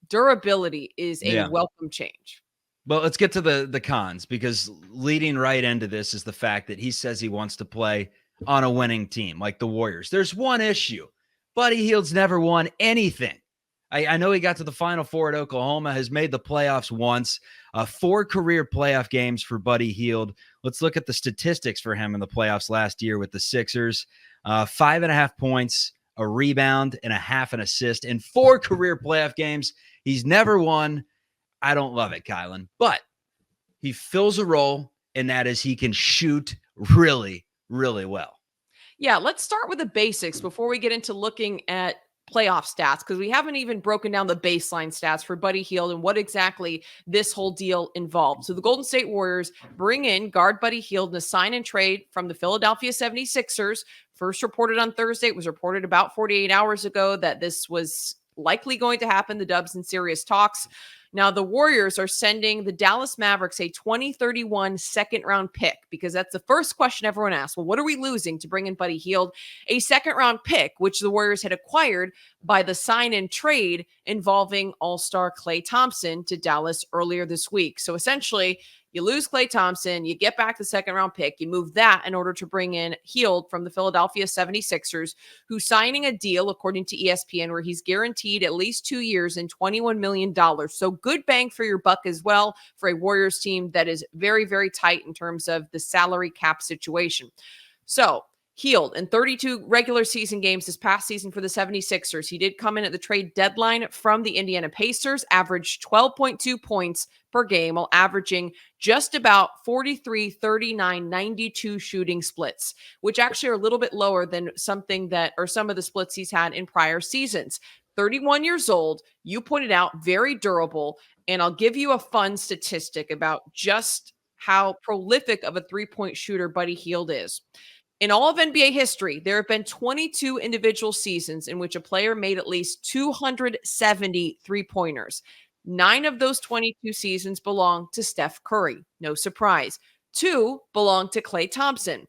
durability is a welcome change. Well, let's get to the cons, because leading right into this is the fact that he says he wants to play on a winning team like the Warriors. There's one issue. Buddy Hield's never won anything. I know he got to the Final Four at Oklahoma, has made the playoffs once, 4 career playoff games for Buddy Hield. Let's look at the statistics for him in the playoffs last year with the Sixers. 5.5 points, a rebound, and a half an assist in 4 career playoff games. He's never won. I don't love it, Kylan, but he fills a role, and that is he can shoot really, really well. Yeah, let's start with the basics before we get into looking at playoff stats, because we haven't even broken down the baseline stats for Buddy Hield and what exactly this whole deal involved. So the Golden State Warriors bring in guard Buddy Hield in a sign and trade from the Philadelphia 76ers. First reported on Thursday. It was reported about 48 hours ago that this was likely going to happen. The Dubs in serious talks. Now, the Warriors are sending the Dallas Mavericks a 2031 second-round pick, because that's the first question everyone asks. Well, what are we losing to bring in Buddy Hield? A second-round pick, which the Warriors had acquired by the sign-and trade involving All-Star Klay Thompson to Dallas earlier this week. So essentially, You lose Klay Thompson, you get back the second round pick, you move that in order to bring in Hield from the Philadelphia 76ers, who's signing a deal, according to ESPN, where he's guaranteed at least 2 years and $21 million. So good bang for your buck as well for a Warriors team that is very, very tight in terms of the salary cap situation. So Hield in 32 regular season games this past season for the 76ers. He did come in at the trade deadline from the Indiana Pacers, averaged 12.2 points per game while averaging just about 43, 39, 92 shooting splits, which actually are a little bit lower than some of the splits he's had in prior seasons. 31 years old, you pointed out, very durable. And I'll give you a fun statistic about just how prolific of a three-point shooter Buddy Hield is. In all of NBA history, there have been 22 individual seasons in which a player made at least 270 three-pointers. 9 of those 22 seasons belong to Steph Curry. No surprise. 2 belong to Klay Thompson.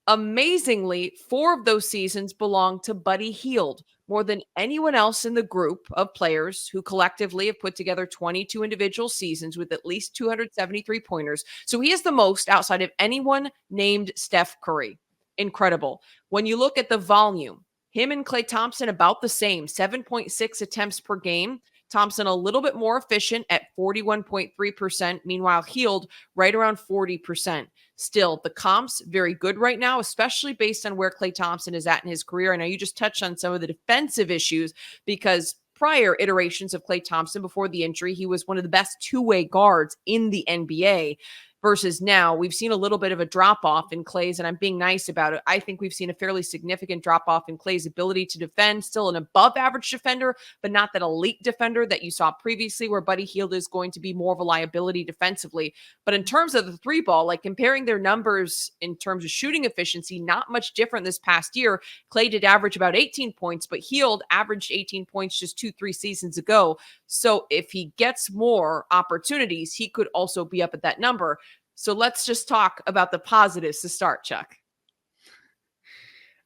Amazingly, 4 of those seasons belong to Buddy Hield, more than anyone else in the group of players who collectively have put together 22 individual seasons with at least 273 pointers. So he is the most outside of anyone named Steph Curry. Incredible. When you look at the volume, him and Klay Thompson about the same, 7.6 attempts per game. Thompson a little bit more efficient at 41.3%. Meanwhile, Hield right around 40%. Still, the comps very good right now, especially based on where Klay Thompson is at in his career. I know you just touched on some of the defensive issues because prior iterations of Klay Thompson before the injury, he was one of the best two-way guards in the NBA. Versus now, we've seen a little bit of a drop-off in Klay's, and I'm being nice about it. I think we've seen a fairly significant drop-off in Klay's ability to defend. Still an above-average defender, but not that elite defender that you saw previously, where Buddy Hield is going to be more of a liability defensively. But in terms of the three ball, like comparing their numbers in terms of shooting efficiency, not much different this past year. Klay did average about 18 points, but Hield averaged 18 points just 2-3 seasons ago. So if he gets more opportunities, he could also be up at that number. So let's just talk about the positives to start, Chuck.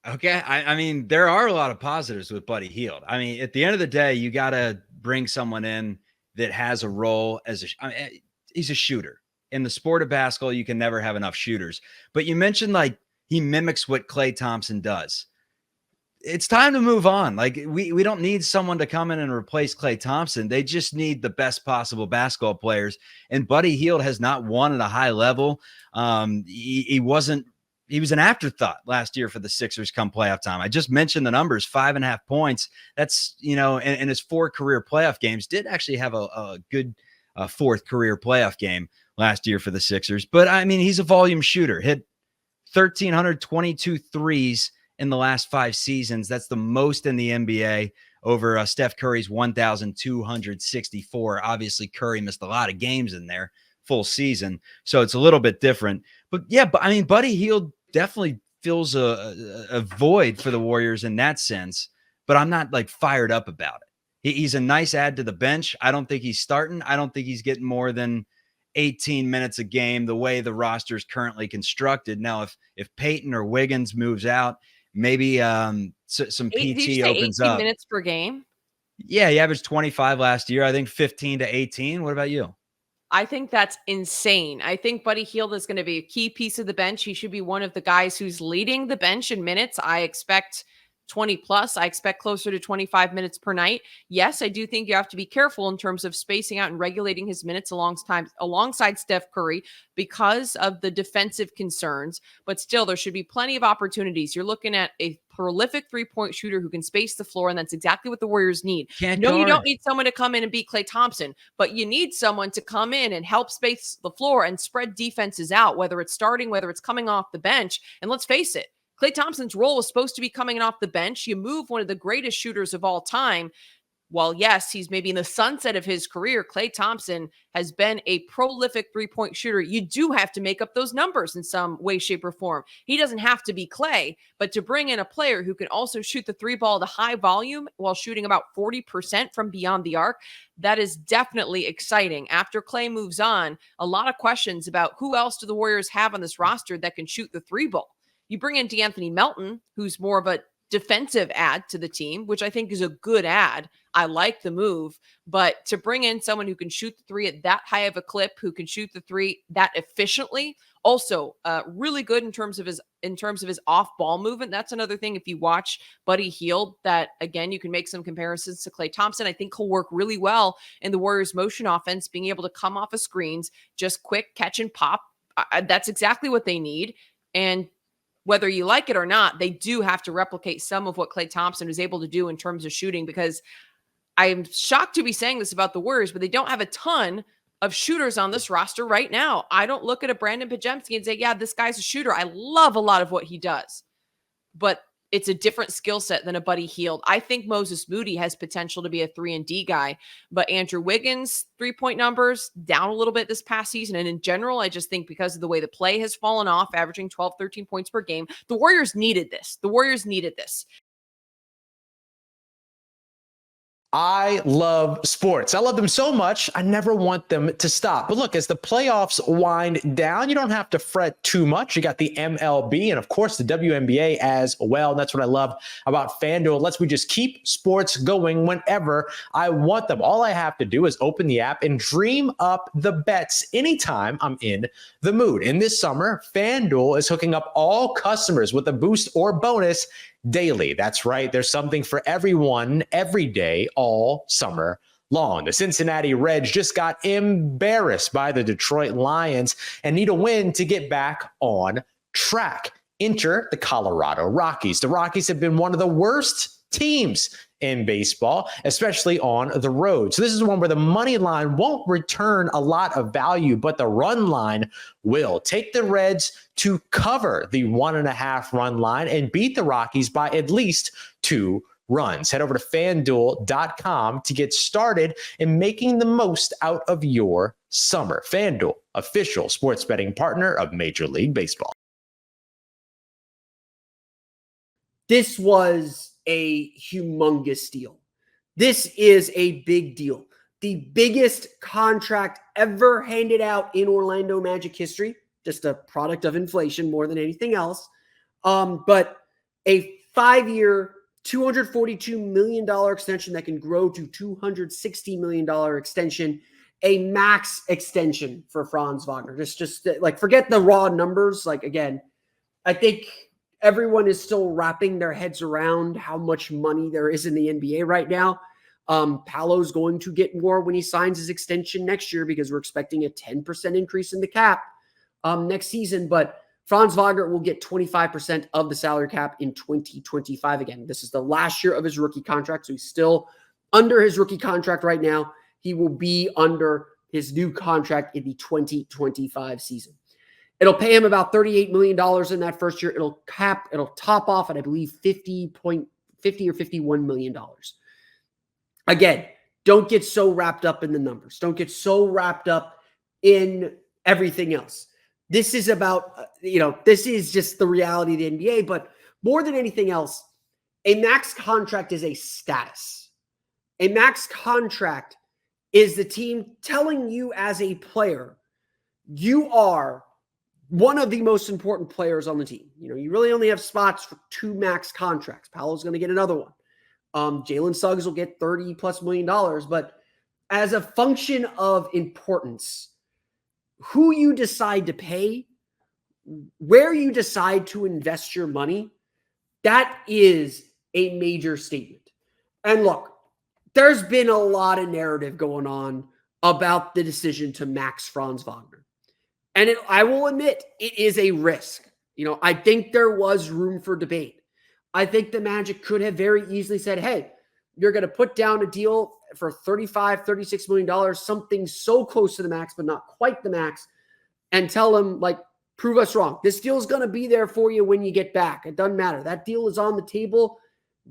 Okay. I mean, there are a lot of positives with Buddy Hield. I mean, at the end of the day, you got to bring someone in that has a role as he's a shooter. In the sport of basketball, you can never have enough shooters. But you mentioned like he mimics what Klay Thompson does. It's time to move on. Like we don't need someone to come in and replace Klay Thompson. They just need the best possible basketball players. And Buddy Hield has not won at a high level. He was an afterthought last year for the Sixers come playoff time. I just mentioned the numbers, 5.5 points. That's, in his 4 career playoff games, did actually have a good 4th career playoff game last year for the Sixers. But I mean, he's a volume shooter, hit 1,322 threes in the last 5 seasons. That's the most in the NBA over Steph Curry's 1,264. Obviously, Curry missed a lot of games in there, full season. So it's a little bit different. But yeah, I mean, Buddy Hield definitely fills a void for the Warriors in that sense. But I'm not like fired up about it. He's a nice add to the bench. I don't think he's starting. I don't think he's getting more than 18 minutes a game the way the roster is currently constructed. Now, if Peyton or Wiggins moves out, maybe some PT opens up. 18 minutes per game? Yeah, he averaged 25 last year. I think 15 to 18. What about you? I think that's insane. I think Buddy Hield is going to be a key piece of the bench. He should be one of the guys who's leading the bench in minutes. I expect 20 plus. I expect closer to 25 minutes per night. Yes, I do think you have to be careful in terms of spacing out and regulating his minutes alongside Steph Curry because of the defensive concerns. But still, there should be plenty of opportunities. You're looking at a prolific three-point shooter who can space the floor, and that's exactly what the Warriors need. You don't need someone to come in and beat Klay Thompson, but you need someone to come in and help space the floor and spread defenses out, whether it's starting, whether it's coming off the bench. And let's face it, Klay Thompson's role is supposed to be coming off the bench. You move one of the greatest shooters of all time. While, yes, he's maybe in the sunset of his career, Klay Thompson has been a prolific three-point shooter. You do have to make up those numbers in some way, shape, or form. He doesn't have to be Klay, but to bring in a player who can also shoot the three ball at a high volume while shooting about 40% from beyond the arc, that is definitely exciting. After Klay moves on, a lot of questions about who else do the Warriors have on this roster that can shoot the three ball. You bring in DeAnthony Melton, who's more of a defensive add to the team, which I think is a good add. I like the move, but to bring in someone who can shoot the three at that high of a clip, who can shoot the three that efficiently, also really good in terms of his off ball movement. That's another thing. If you watch Buddy Hield, that again, you can make some comparisons to Klay Thompson. I think he'll work really well in the Warriors motion offense, being able to come off of screens, just quick catch and pop. That's exactly what they need. And whether you like it or not, they do have to replicate some of what Klay Thompson was able to do in terms of shooting, because I'm shocked to be saying this about the Warriors, but they don't have a ton of shooters on this roster right now. I don't look at a Brandon Pajemski and say, yeah, this guy's a shooter. I love a lot of what he does, but it's a different skill set than a Buddy Hield. I think Moses Moody has potential to be a 3-and-D guy, but Andrew Wiggins' three-point numbers down a little bit this past season. And in general, I just think because of the way the play has fallen off, averaging 12, 13 points per game, the Warriors needed this. I love sports. I love them so much, I never want them to stop. But look, as the playoffs wind down, you don't have to fret too much. You got the MLB and, of course, the WNBA as well. And that's what I love about FanDuel. It lets me just keep sports going whenever I want them. All I have to do is open the app and dream up the bets anytime I'm in the mood. And this summer, FanDuel is hooking up all customers with a boost or bonus daily. That's right. There's something for everyone every day, all summer long. The Cincinnati Reds just got embarrassed by the Detroit Lions and need a win to get back on track. Enter the Colorado Rockies. The Rockies have been one of the worst teams in baseball, especially on the road. So this is one where the money line won't return a lot of value, but the run line will. Take the Reds to cover the 1.5 run line and beat the Rockies by at least 2 runs. Head over to FanDuel.com to get started in making the most out of your summer. FanDuel, official sports betting partner of Major League Baseball. This was a humongous deal. This is a big deal. The biggest contract ever handed out in Orlando Magic history. Just a product of inflation more than anything else. But a 5-year, $242 million extension that can grow to $260 million extension. A max extension for Franz Wagner. Just like, forget the raw numbers. Like, again, I think everyone is still wrapping their heads around how much money there is in the NBA right now. Paolo's going to get more when he signs his extension next year because we're expecting a 10% increase in the cap next season. But Franz Wagner will get 25% of the salary cap in 2025. Again, this is the last year of his rookie contract, so he's still under his rookie contract right now. He will be under his new contract in the 2025 season. It'll pay him about $38 million in that first year. It'll top off at, I believe, $50 or $51 million. Again, don't get so wrapped up in the numbers. Don't get so wrapped up in everything else. This is about, this is just the reality of the NBA. But more than anything else, a max contract is a status. A max contract is the team telling you as a player, you are one of the most important players on the team. You really only have spots for 2 max contracts. Paolo's going to get another one. Jalen Suggs will get $30+ million. But as a function of importance, who you decide to pay, where you decide to invest your money, that is a major statement. And look, there's been a lot of narrative going on about the decision to max Franz Wagner. And I will admit, it is a risk. I think there was room for debate. I think the Magic could have very easily said, hey, you're going to put down a deal for $35, $36 million, something so close to the max, but not quite the max, and tell them, prove us wrong. This deal is going to be there for you when you get back. It doesn't matter. That deal is on the table.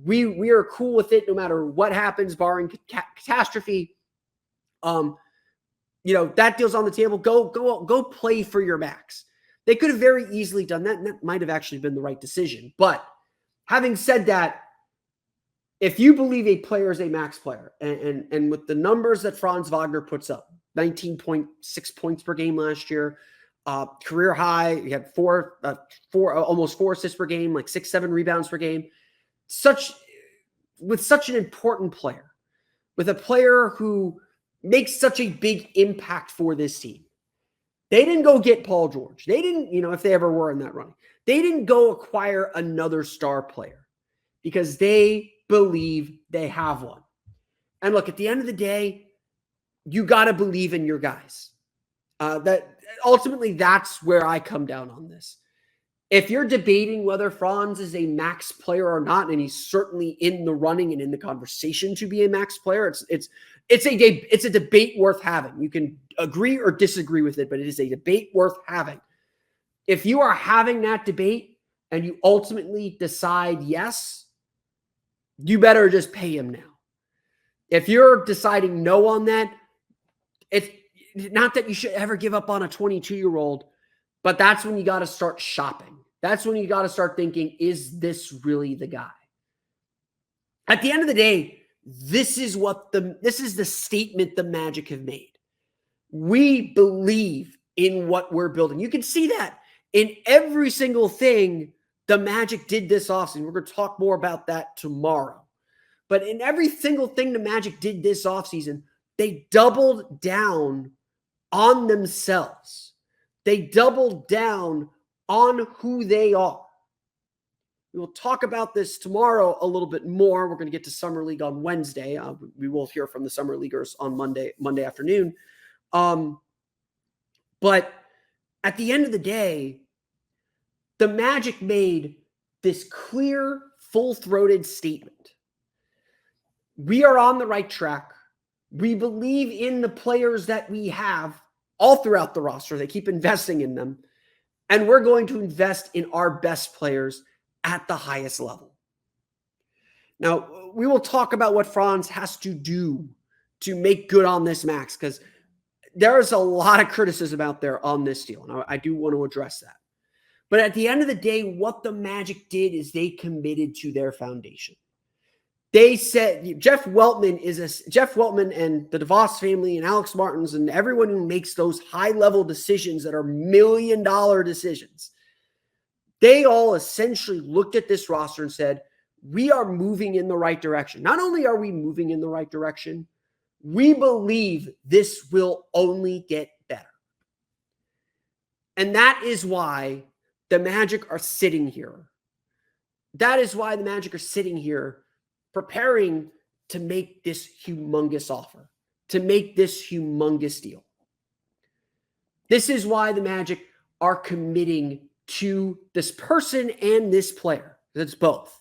We are cool with it no matter what happens, barring catastrophe. That deal's on the table. Go play for your max. They could have very easily done that, and that might have actually been the right decision. But having said that, if you believe a player is a max player, and with the numbers that Franz Wagner puts up, 19.6 points per game last year, career high, he had almost 4 assists per game, 6-7 rebounds per game. with such an important player, with a player who makes such a big impact for this team. They didn't go get Paul George. They didn't, if they ever were in that running, they didn't go acquire another star player because they believe they have one. And look, at the end of the day, you got to believe in your guys. That ultimately, that's where I come down on this. If you're debating whether Franz is a max player or not, and he's certainly in the running and in the conversation to be a max player, it's a debate worth having. You can agree or disagree with it, but it is a debate worth having. If you are having that debate and you ultimately decide yes, you better just pay him now. If you're deciding no on that, it's not that you should ever give up on a 22-year-old, but that's when you got to start shopping. That's when you got to start thinking, is this really the guy? At the end of the day, this is the statement the Magic have made. We believe in what we're building. You can see that in every single thing the Magic did this offseason. We're going to talk more about that tomorrow. But in every single thing the Magic did this offseason, they doubled down on themselves. They doubled down on who they are. We will talk about this tomorrow a little bit more. We're going to get to Summer League on Wednesday. We will hear from the Summer Leaguers on Monday afternoon. But at the end of the day, the Magic made this clear, full-throated statement. We are on the right track. We believe in the players that we have all throughout the roster. They keep investing in them. And we're going to invest in our best players at the highest level. Now, we will talk about what Franz has to do to make good on this max, because there is a lot of criticism out there on this deal, and I do want to address that. But at the end of the day, what the Magic did is they committed to their foundation. They said Jeff Weltman and the DeVos family and Alex Martins and everyone who makes those high-level decisions that are million-dollar decisions, they all essentially looked at this roster and said, we are moving in the right direction. Not only are we moving in the right direction, we believe this will only get better. And that is why the Magic are sitting here. That is why the Magic are sitting here preparing to make this humongous offer, to make this humongous deal. This is why the Magic are committing to this person and this player. It's both.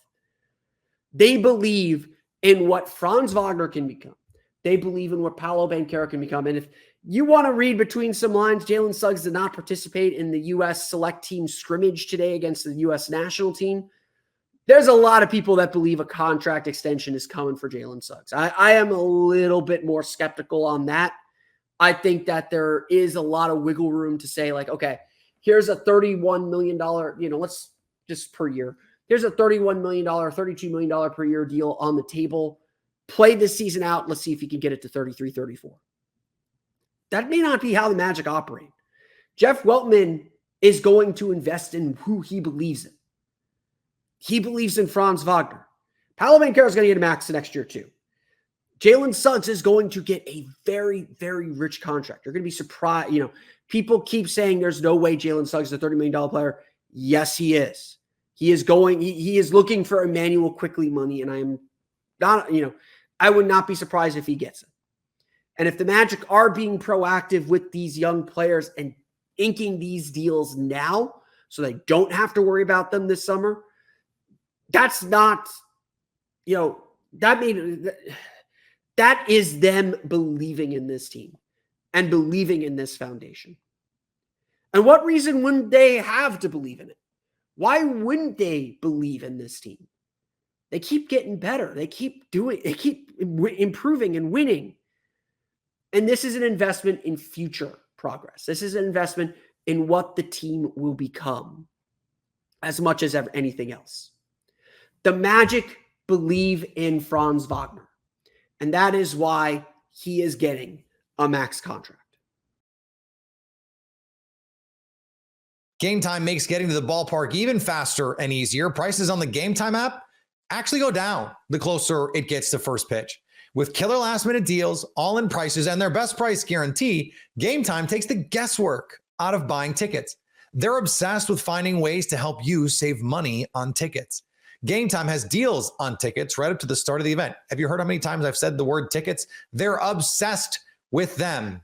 They believe in what Franz Wagner can become. They believe in what Paolo Banchero can become. And if you want to read between some lines, Jalen Suggs did not participate in the U.S. select team scrimmage today against the U.S. national team. There's a lot of people that believe a contract extension is coming for Jalen Suggs. I am a little bit more skeptical on that. I think that there is a lot of wiggle room to say, like, okay, here's a $31 million, let's just per year. Here's a $31 million, $32 million per year deal on the table. Play this season out. Let's see if you can get it to 33, 34. That may not be how the Magic operate. Jeff Weltman is going to invest in who he believes in. He believes in Franz Wagner. Paolo Banchero is going to get a max next year too. Jalen Suggs is going to get a very, very rich contract. You're going to be surprised. People keep saying there's no way Jalen Suggs is a $30 million player. Yes, he is. He is going, he is looking for Emmanuel Quickly money, and I am not, I would not be surprised if he gets it. And if the Magic are being proactive with these young players and inking these deals now so they don't have to worry about them this summer, that's not, that is them believing in this team and believing in this foundation. And what reason wouldn't they have to believe in it? Why wouldn't they believe in this team? They keep getting better. They keep improving and winning. And this is an investment in future progress. This is an investment in what the team will become as much as anything else. The Magic believe in Franz Wagner, and that is why he is getting a max contract. Game Time makes getting to the ballpark even faster and easier. Prices on the Game Time app actually go down the closer it gets to first pitch. With killer last minute deals, all-in prices, and their best price guarantee, Game Time takes the guesswork out of buying tickets. They're obsessed with finding ways to help you save money on tickets. Game Time has deals on tickets right up to the start of the event. Have you heard how many times I've said the word tickets? They're obsessed with them.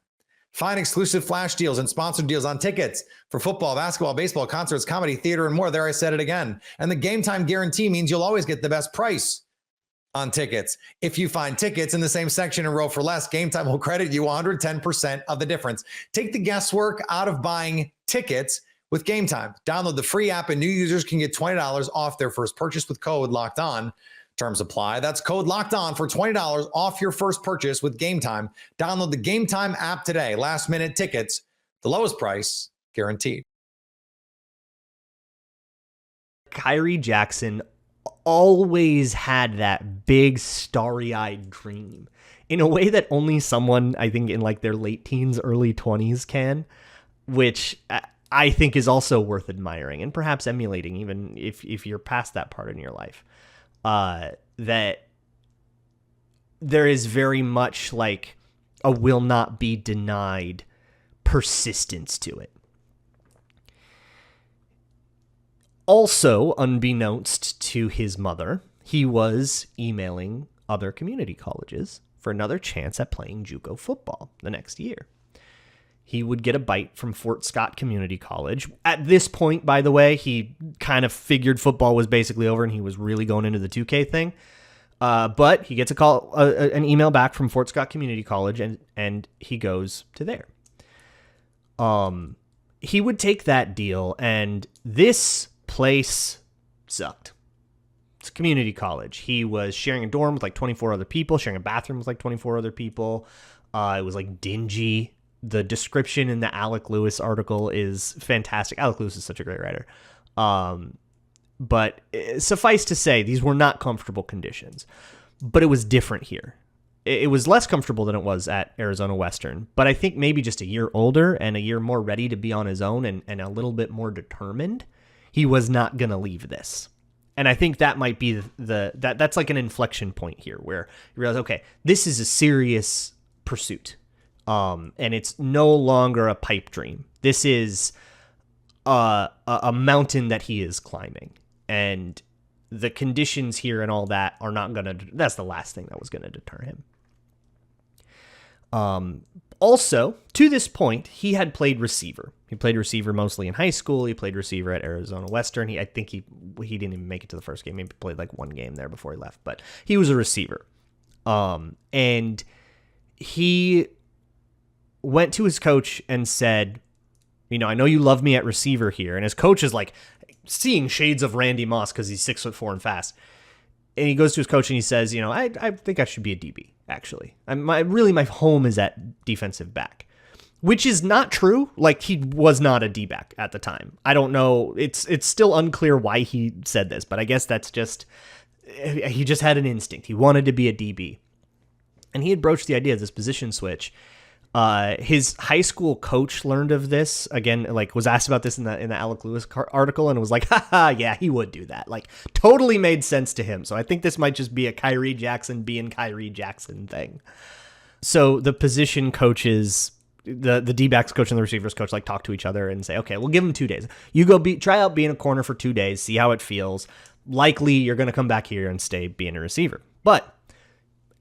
Find exclusive flash deals and sponsored deals on tickets for football, basketball, baseball, concerts, comedy, theater, and more. There, I said it again. And the Game Time guarantee means you'll always get the best price on tickets. If you find tickets in the same section and row for less, Game Time will credit you 110% of the difference. Take the guesswork out of buying tickets with Game Time. Download the free app and new users can get $20 off their first purchase with code Locked On. Terms apply. That's code Locked On for $20 off your first purchase with Game Time. Download the Game Time app today. Last minute tickets, the lowest price guaranteed. Khyree Jackson always had that big starry-eyed dream in a way that only someone, I think, in like their late teens, early 20s can, which I think is also worth admiring and perhaps emulating, even if you're past that part in your life. That there is very much like a will not be denied persistence to it. Also, unbeknownst to his mother, he was emailing other community colleges for another chance at playing JUCO football the next year. He would get a bite from Fort Scott Community College. At this point, by the way, he kind of figured football was basically over and he was really going into the 2K thing. But he gets an email back from Fort Scott Community College, and he goes to there. He would take that deal, and this place sucked. It's a community college. He was sharing a dorm with like 24 other people, sharing a bathroom with like 24 other people. It was like dingy. The description in the Alec Lewis article is fantastic. Alec Lewis is such a great writer. But suffice to say, these were not comfortable conditions. But it was different here. It was less comfortable than it was at Arizona Western. But I think maybe just a year older and a year more ready to be on his own and a little bit more determined, he was not going to leave this. And I think that might be that's like an inflection point here where you realize, okay, this is a serious pursuit. And it's no longer a pipe dream. This is a mountain that he is climbing. And the conditions here and all that are not going to, that's the last thing that was going to deter him. Also, to this point, he had played receiver. He played receiver mostly in high school. He played receiver at Arizona Western. I think he didn't even make it to the first game. Maybe played like one game there before he left, but he was a receiver. And he went to his coach and said, you know, I know you love me at receiver here. And his coach is like seeing shades of Randy Moss because he's 6'4" and fast. And he goes to his coach and he says, you know, I think I should be a DB, actually. My home is at defensive back, which is not true. Like, he was not a D-back at the time. I don't know. It's still unclear why he said this, but I guess that's just, he just had an instinct. He wanted to be a DB. And he had broached the idea of this position switch. His high school coach learned of this, again, like was asked about this in the Alec Lewis article and was like, haha, yeah, he would do that. Like, totally made sense to him. So I think this might just be a Khyree Jackson being Khyree Jackson thing. So the position coaches, the D-backs coach and the receivers coach, like talk to each other and say, okay, we'll give him 2 days. You go try out being a corner for 2 days, see how it feels. Likely you're going to come back here and stay being a receiver. But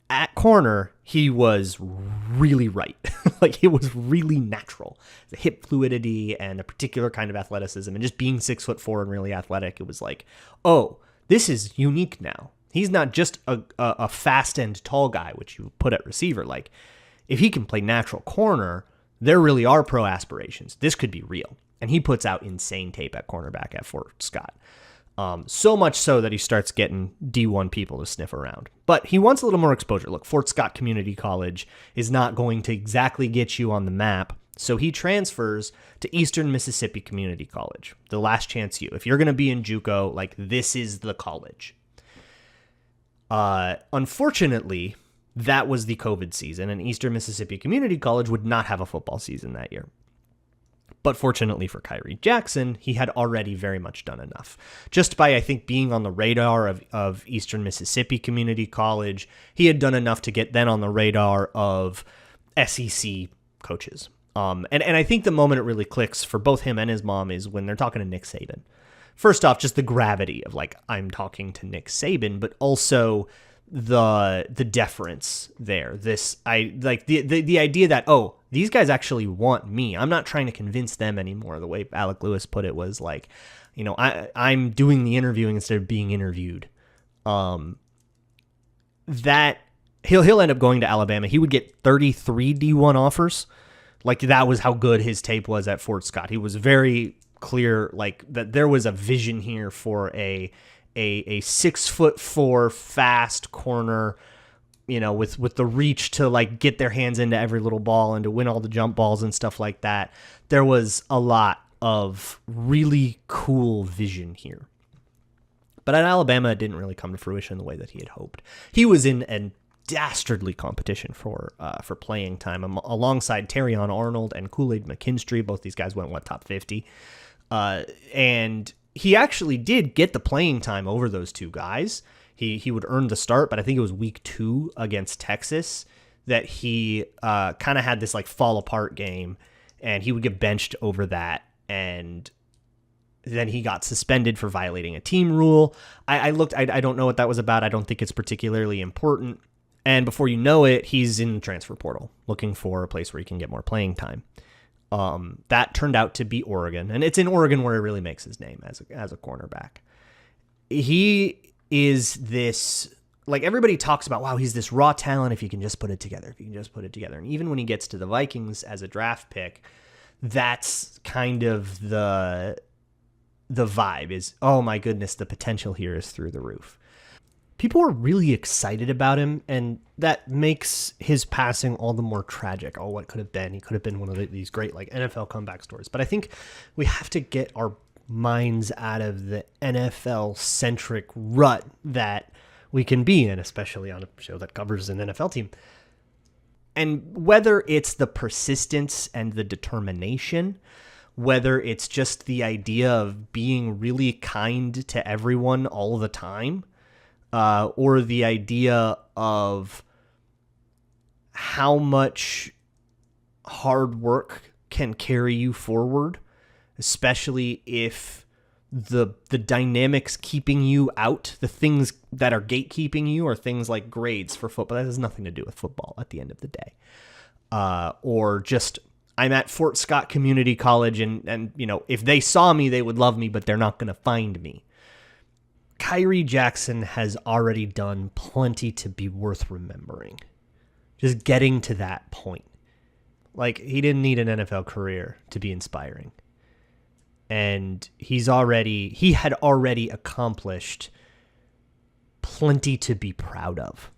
at corner, he was really right. Like, it was really natural. The hip fluidity and a particular kind of athleticism and just being 6'4" and really athletic. It was like, oh, this is unique now. He's not just a fast and tall guy, which you put at receiver. Like, if he can play natural corner, there really are pro aspirations. This could be real. And he puts out insane tape at cornerback at Fort Scott. So much so that he starts getting D1 people to sniff around. But he wants a little more exposure. Look, Fort Scott Community College is not going to exactly get you on the map. So he transfers to Eastern Mississippi Community College, the last chance you. If you're going to be in JUCO, like, this is the college. Unfortunately, that was the COVID season, and Eastern Mississippi Community College would not have a football season that year. But fortunately for Khyree Jackson, he had already very much done enough. Just by, I think, being on the radar of Eastern Mississippi Community College, he had done enough to get then on the radar of SEC coaches. And I think the moment it really clicks for both him and his mom is when they're talking to Nick Saban. First off, just the gravity of like, I'm talking to Nick Saban, but also the deference there. The idea that, oh, these guys actually want me. I'm not trying to convince them anymore. The way Alec Lewis put it was like, I'm doing the interviewing instead of being interviewed. That he'll end up going to Alabama. He would get 33 D1 offers. Like, that was how good his tape was at Fort Scott. He was very clear, like, that there was a vision here for a 6'4" fast corner, with the reach to like get their hands into every little ball and to win all the jump balls and stuff like that. There was a lot of really cool vision here. But at Alabama, it didn't really come to fruition the way that he had hoped. He was in a dastardly competition for playing time alongside Terrion Arnold and Kool-Aid McKinstry. Both these guys went, top 50? And he actually did get the playing time over those two guys. He would earn the start, but I think it was week 2 against Texas that he kind of had this like fall apart game, and he would get benched over that, and then he got suspended for violating a team rule. I don't know what that was about. I don't think it's particularly important. And before you know it, he's in the transfer portal looking for a place where he can get more playing time. That turned out to be Oregon, and it's in Oregon where he really makes his name as a cornerback. He is this, like, everybody talks about, wow, he's this raw talent if you can just put it together, And even when he gets to the Vikings as a draft pick, that's kind of the vibe is, oh my goodness, the potential here is through the roof. People are really excited about him, and that makes his passing all the more tragic. Oh, what could have been? He could have been one of these great like NFL comeback stories. But I think we have to get our minds out of the NFL-centric rut that we can be in, especially on a show that covers an NFL team. And whether it's the persistence and the determination, whether it's just the idea of being really kind to everyone all the time, or the idea of how much hard work can carry you forward, especially if the dynamics keeping you out, the things that are gatekeeping you, are things like grades for football. That has nothing to do with football at the end of the day. Or just, I'm at Fort Scott Community College, and if they saw me, they would love me, but they're not going to find me. Khyree Jackson has already done plenty to be worth remembering. Just getting to that point. Like, he didn't need an NFL career to be inspiring. And he had already accomplished plenty to be proud of.